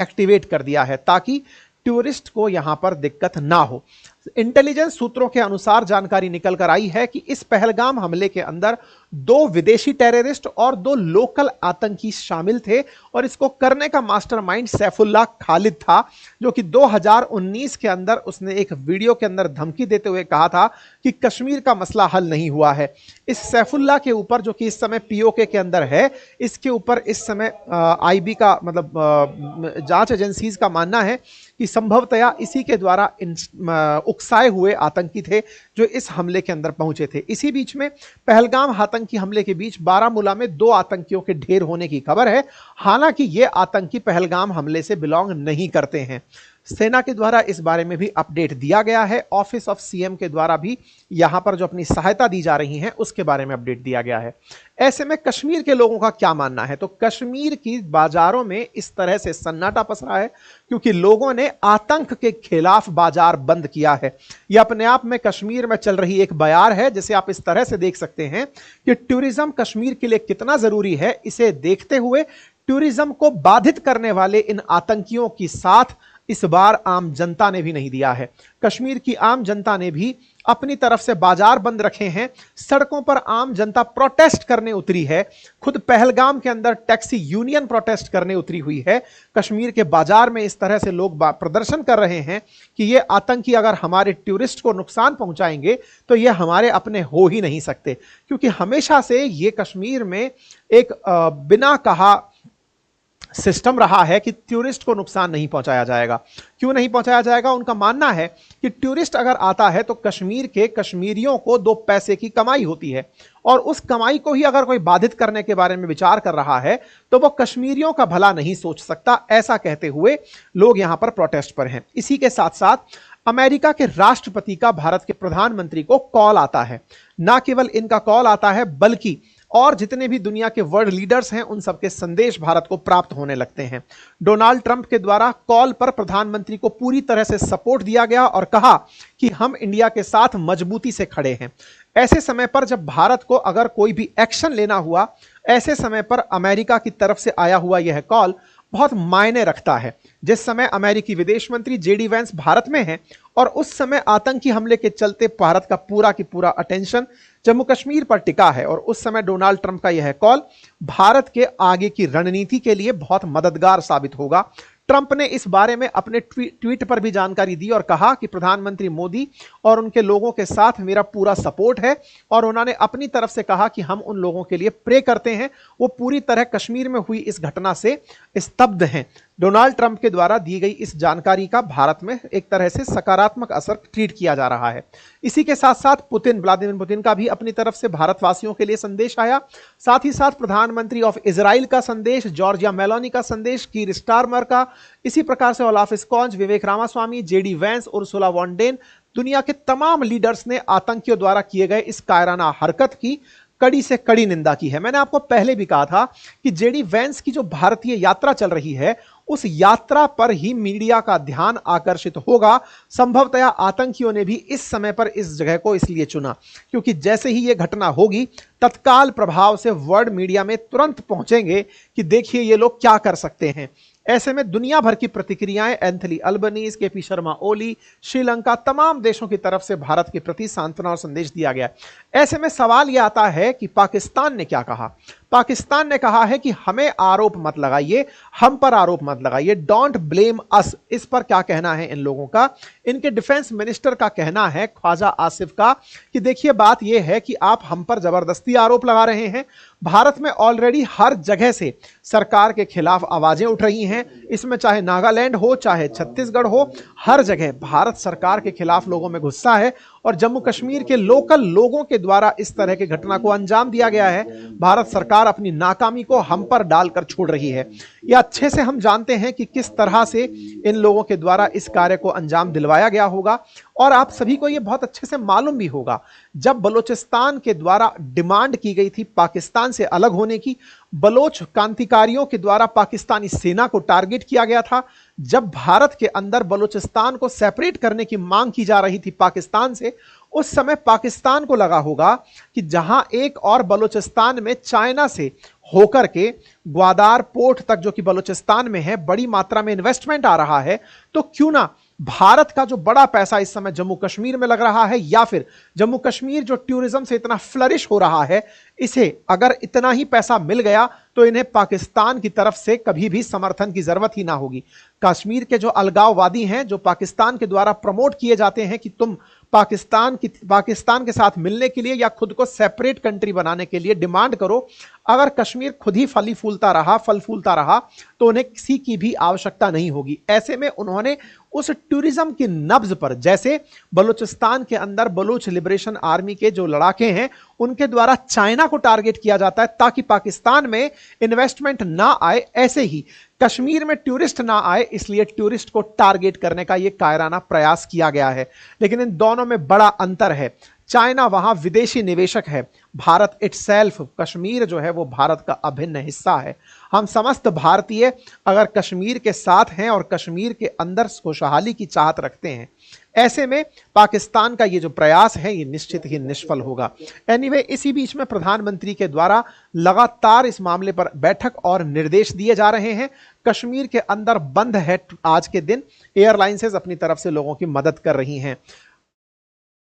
Activate कर दिया है ताकि टूरिस्ट को यहां पर दिक्कत ना हो। इंटेलिजेंस सूत्रों के अनुसार जानकारी निकल कर आई है कि इस पहलगाम हमले के अंदर 2 विदेशी टेररिस्ट और 2 लोकल आतंकी शामिल थे और इसको करने का मास्टरमाइंड सैफुल्लाह खालिद था, जो कि 2019 के अंदर उसने एक वीडियो के अंदर धमकी देते हुए कहा था कि कश्मीर का मसला हल नहीं हुआ है। इस सैफुल्लाह के ऊपर, जो कि इस समय पीओके के अंदर है, इसके ऊपर इस समय आईबी का मतलब जांच एजेंसीज का मानना है कि संभवतया इसी के द्वारा उकसाए हुए आतंकी थे जो इस हमले के अंदर पहुंचे थे। इसी बीच में पहलगाम आतंकी हमले के बीच बारामूला में 2 आतंकियों के ढेर होने की खबर है। हालांकि ये आतंकी पहलगाम हमले से बिलोंग नहीं करते हैं। सेना के द्वारा इस बारे में भी अपडेट दिया गया है। ऑफिस ऑफ सीएम के द्वारा भी यहां पर जो अपनी सहायता दी जा रही है उसके बारे में अपडेट दिया गया है। ऐसे में कश्मीर के लोगों का क्या मानना है? तो कश्मीर की बाजारों में इस तरह से सन्नाटा पसरा है क्योंकि लोगों ने आतंक के खिलाफ बाजार बंद किया है। यह अपने आप में कश्मीर में चल रही एक बयार है, जिसे आप इस तरह से देख सकते हैं कि टूरिज्म कश्मीर के लिए कितना जरूरी है। इसे देखते हुए टूरिज्म को बाधित करने वाले इन आतंकियों की साथ इस बार आम जनता ने भी नहीं दिया है। कश्मीर की आम जनता ने भी अपनी तरफ से बाजार बंद रखे हैं। सड़कों पर आम जनता प्रोटेस्ट करने उतरी है। खुद पहलगाम के अंदर टैक्सी यूनियन प्रोटेस्ट करने उतरी हुई है। कश्मीर के बाजार में इस तरह से लोग प्रदर्शन कर रहे हैं कि ये आतंकी अगर हमारे टूरिस्ट को नुकसान पहुंचाएंगे तो ये हमारे अपने हो ही नहीं सकते, क्योंकि हमेशा से ये कश्मीर में एक बिना कहा सिस्टम रहा है कि टूरिस्ट को नुकसान नहीं पहुंचाया जाएगा। क्यों नहीं पहुंचाया जाएगा? उनका मानना है कि टूरिस्ट अगर आता है तो कश्मीर के कश्मीरियों को 2 पैसे की कमाई होती है और उस कमाई को ही अगर कोई बाधित करने के बारे में विचार कर रहा है तो वो कश्मीरियों का भला नहीं सोच सकता। ऐसा कहते हुए लोग यहां पर प्रोटेस्ट पर हैं। इसी के साथ साथ अमेरिका के राष्ट्रपति का भारत के प्रधानमंत्री को कॉल आता है। ना केवल इनका कॉल आता है बल्कि और जितने भी दुनिया के वर्ल्ड लीडर्स हैं उन सबके संदेश भारत को प्राप्त होने लगते हैं। डोनाल्ड ट्रंप के द्वारा कॉल पर प्रधानमंत्री को पूरी तरह से सपोर्ट दिया गया और कहा कि हम इंडिया के साथ मजबूती से खड़े हैं। ऐसे समय पर जब भारत को अगर कोई भी एक्शन लेना हुआ, ऐसे समय पर अमेरिका की तरफ से आया हुआ यह कॉल बहुत मायने रखता है। जिस समय अमेरिकी विदेश मंत्री जेडी वैंस भारत में हैं और उस समय आतंकी हमले के चलते भारत का पूरा की पूरा अटेंशन जम्मू कश्मीर पर टिका है और उस समय डोनाल्ड ट्रंप का यह कॉल भारत के आगे की रणनीति के लिए बहुत मददगार साबित होगा। ट्रंप ने इस बारे में अपने ट्वीट पर भी जानकारी दी और कहा कि प्रधानमंत्री मोदी और उनके लोगों के साथ मेरा पूरा सपोर्ट है और उन्होंने अपनी तरफ से कहा कि हम उन लोगों के लिए प्रे करते हैं। वो पूरी तरह कश्मीर में हुई इस घटना से स्तब्ध हैं। डोनाल्ड ट्रंप के द्वारा दी गई इस जानकारी का भारत में एक तरह से सकारात्मक असर ट्रीट किया जा रहा है। इसी के साथ साथ व्लादिमीर पुतिन का भी अपनी तरफ से भारतवासियों के लिए संदेश आया। साथ ही साथ प्रधानमंत्री ऑफ इजराइल का संदेश, जॉर्जिया मेलोनी का संदेश, कीर स्टारमर का, इसी प्रकार से Olaf Scholz, Vivek Ramaswamy, JD Vance, Ursula von der, दुनिया के तमाम लीडर्स ने आतंकियों द्वारा किए गए इस कायराना हरकत की कड़ी से कड़ी निंदा की है। मैंने आपको पहले भी कहा था कि जेडी वैंस की जो भारतीय यात्रा चल रही है उस यात्रा पर ही मीडिया का ध्यान आकर्षित होगा। संभवतया आतंकियों ने भी इस समय पर इस जगह को इसलिए चुना क्योंकि जैसे ही यह घटना होगी तत्काल प्रभाव से वर्ल्ड मीडिया में तुरंत पहुंचेंगे कि देखिए ये लोग क्या कर सकते हैं। ऐसे में दुनिया भर की प्रतिक्रियाएं Anthony Albanese, KP Sharma Oli, Sri Lanka, तमाम देशों की तरफ से भारत के प्रति सांत्वना और संदेश दिया गया। ऐसे में सवाल यह आता है कि पाकिस्तान ने क्या कहा। पाकिस्तान ने कहा है कि हमें आरोप मत लगाइए, हम पर आरोप मत लगाइए, डोंट ब्लेम अस। इस पर क्या कहना है इन लोगों का? इनके डिफेंस मिनिस्टर का कहना है, ख्वाजा आसिफ का, कि देखिए बात यह है कि आप हम पर जबरदस्ती आरोप लगा रहे हैं। भारत में ऑलरेडी हर जगह से सरकार के खिलाफ आवाजें उठ रही हैं। इसमें चाहे नागालैंड हो, चाहे छत्तीसगढ़ हो, हर जगह भारत सरकार के खिलाफ लोगों में गुस्सा है और जम्मू कश्मीर के लोकल लोगों के द्वारा इस तरह की घटना को अंजाम दिया गया है। भारत सरकार अपनी नाकामी को हम पर डालकर छोड़ रही है। यह अच्छे से हम जानते हैं कि किस तरह से इन लोगों के द्वारा इस कार्य को अंजाम दिलवाया गया होगा और आप सभी को यह बहुत अच्छे से मालूम भी होगा। जब बलूचिस्तान के द्वारा डिमांड की गई थी पाकिस्तान से अलग होने की, बलोच क्रांतिकारियों के द्वारा पाकिस्तानी सेना को टारगेट किया गया था, जब भारत के अंदर बलूचिस्तान को सेपरेट करने की मांग की जा रही थी पाकिस्तान से, उस समय पाकिस्तान को लगा होगा कि जहां एक और बलूचिस्तान में चाइना से होकर के ग्वादार पोर्ट तक जो कि बलूचिस्तान में है बड़ी मात्रा में इन्वेस्टमेंट आ रहा है, तो क्यों ना भारत का जो बड़ा पैसा इस समय जम्मू कश्मीर में लग रहा है, या फिर जम्मू कश्मीर जो टूरिज्म से इतना फ्लरिश हो रहा है, इसे अगर इतना ही पैसा मिल गया तो इन्हें पाकिस्तान की तरफ से कभी भी समर्थन की जरूरत ही ना होगी। कश्मीर के जो अलगाववादी हैं, जो पाकिस्तान के द्वारा प्रमोट किए जाते हैं कि तुम पाकिस्तान के साथ मिलने के लिए या खुद को सेपरेट कंट्री बनाने के लिए डिमांड करो, अगर कश्मीर खुद ही फल फूलता रहा तो उन्हें किसी की भी आवश्यकता नहीं होगी। ऐसे में उन्होंने उस टूरिज्म की नब्ज पर, जैसे बलूचिस्तान के अंदर बलूच लिबरेशन आर्मी के जो लड़ाके हैं उनके द्वारा चाइना को टारगेट किया जाता है ताकि पाकिस्तान में इन्वेस्टमेंट ना आए, ऐसे ही कश्मीर में टूरिस्ट ना आए, इसलिए टूरिस्ट को टारगेट करने का यह कायराना प्रयास किया गया है। लेकिन इन दोनों में बड़ा अंतर है। चाइना वहां विदेशी निवेशक है, भारत इटसेल्फ, कश्मीर जो है वो भारत का अभिन्न हिस्सा है। हम समस्त भारतीय अगर कश्मीर के साथ हैं और कश्मीर के अंदर खुशहाली की चाहत रखते हैं, ऐसे में पाकिस्तान का ये जो प्रयास है ये निश्चित ही निष्फल होगा। एनीवे, इसी बीच में प्रधानमंत्री के द्वारा लगातार इस मामले पर बैठक और निर्देश दिए जा रहे हैं। कश्मीर के अंदर बंद है आज के दिन, एयरलाइंसेज अपनी तरफ से लोगों की मदद कर रही हैं।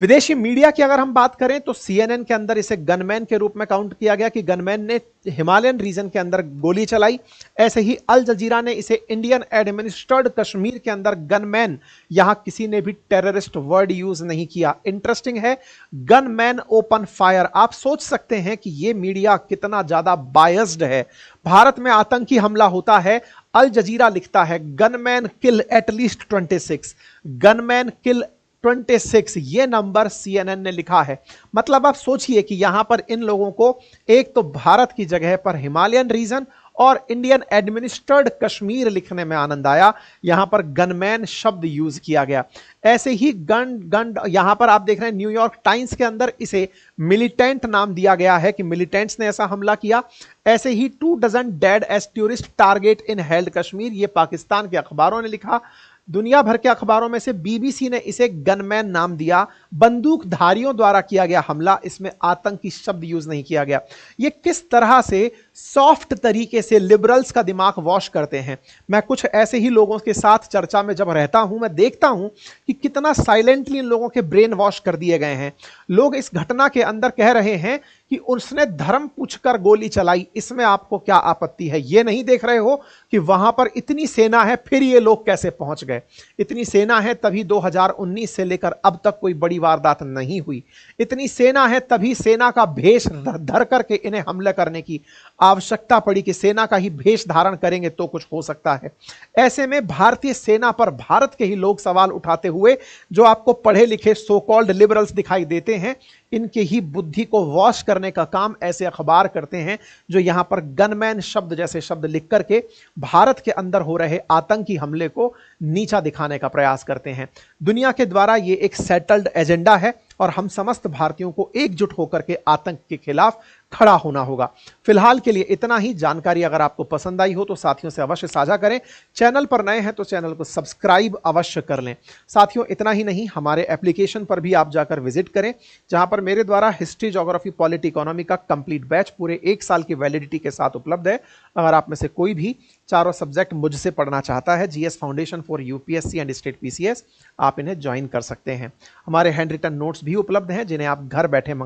विदेशी मीडिया की अगर हम बात करें तो CNN के अंदर इसे गनमैन के रूप में काउंट किया गया कि गनमैन ने हिमालयन रीजन के अंदर गोली चलाई। ऐसे ही अल जजीरा ने इसे इंडियन एडमिनिस्ट्रेड कश्मीर के अंदर गनमैन, यहां किसी ने भी टेररिस्ट वर्ड यूज नहीं किया। इंटरेस्टिंग है, गनमैन ओपन फायर। आप सोच सकते हैं कि यह मीडिया कितना ज्यादा बायस्ड है। भारत में आतंकी हमला होता है, अल जजीरा लिखता है गनमैन किल एटलीस्ट 26, गनमैन किल 26, ये नंबर CNN ने लिखा है। मतलब आप सोचिए कि यहां पर इन लोगों को एक तो भारत की जगह पर हिमालयन रीजन और इंडियन एडमिनिस्ट्रेड कश्मीर लिखने में आनंद आया, यहां पर गनमैन शब्द यूज किया गया। ऐसे ही गन यहां पर आप देख रहे हैं न्यूयॉर्क टाइम्स के अंदर इसे मिलिटेंट नाम दिया गया है कि मिलिटेंट्स ने ऐसा हमला किया। ऐसे ही 2 dozen dead as tourist target in held Kashmir, ये पाकिस्तान के अखबारों ने लिखा। दुनिया भर के अखबारों में से BBC ने इसे गनमैन नाम दिया। बंदूकधारियों द्वारा किया गया हमला, इसमें आतंकी शब्द यूज नहीं किया गया। ये किस तरह से सॉफ्ट तरीके से लिबरल्स का दिमाग वॉश करते हैं। मैं कुछ ऐसे ही लोगों के साथ चर्चा में जब रहता हूं, मैं देखता हूं कि कितना साइलेंटली इन लोगों के ब्रेन वॉश कर दिए गए हैं। लोग इस घटना के अंदर कह रहे हैं कि उसने धर्म पूछकर गोली चलाई, इसमें आपको क्या आपत्ति है। ये नहीं देख रहे हो कि वहां पर इतनी सेना है, फिर ये लोग कैसे पहुंच गए। इतनी सेना है तभी 2019 से लेकर अब तक कोई बड़ी वारदात नहीं हुई। इतनी सेना है तभी सेना का भेष धर करके इन्हें हमला करने की आवश्यकता पड़ी कि सेना का ही भेष धारण करेंगे तो कुछ हो सकता है। ऐसे में भारतीय सेना पर भारत के ही लोग सवाल उठाते हुए, जो आपको पढ़े लिखे सो कॉल्ड लिबरल्स दिखाई देते हैं, इनके ही बुद्धि को वॉश करने का काम ऐसे अखबार करते हैं जो यहां पर गनमैन शब्द जैसे शब्द लिख करके भारत के अंदर हो रहे आतंकी हमले को नीचा दिखाने का प्रयास करते हैं। दुनिया के द्वारा यह एक सेटल्ड एजेंडा है और हम समस्त भारतीयों को एकजुट होकर के आतंक के खिलाफ खड़ा होना होगा। फिलहाल के लिए इतना ही। जानकारी अगर आपको पसंद आई हो तो साथियों से अवश्य साझा करें। चैनल पर नए हैं तो चैनल को सब्सक्राइब अवश्य कर लें। साथियों, इतना ही नहीं, हमारे एप्लीकेशन पर भी आप जाकर विजिट करें, जहां पर मेरे द्वारा हिस्ट्री, ज्योग्राफी, पॉलिटी, इकोनॉमी का कंप्लीट बैच पूरे 1 साल की वैलिडिटी के साथ उपलब्ध है। अगर आप में से कोई भी चारों सब्जेक्ट मुझसे पढ़ना चाहता है, GS foundation for UPSC and state PCS, आप इन्हें ज्वाइन कर सकते हैं। हमारे हैंड रिटन नोट्स भी उपलब्ध हैं जिन्हें आप घर बैठे मंगा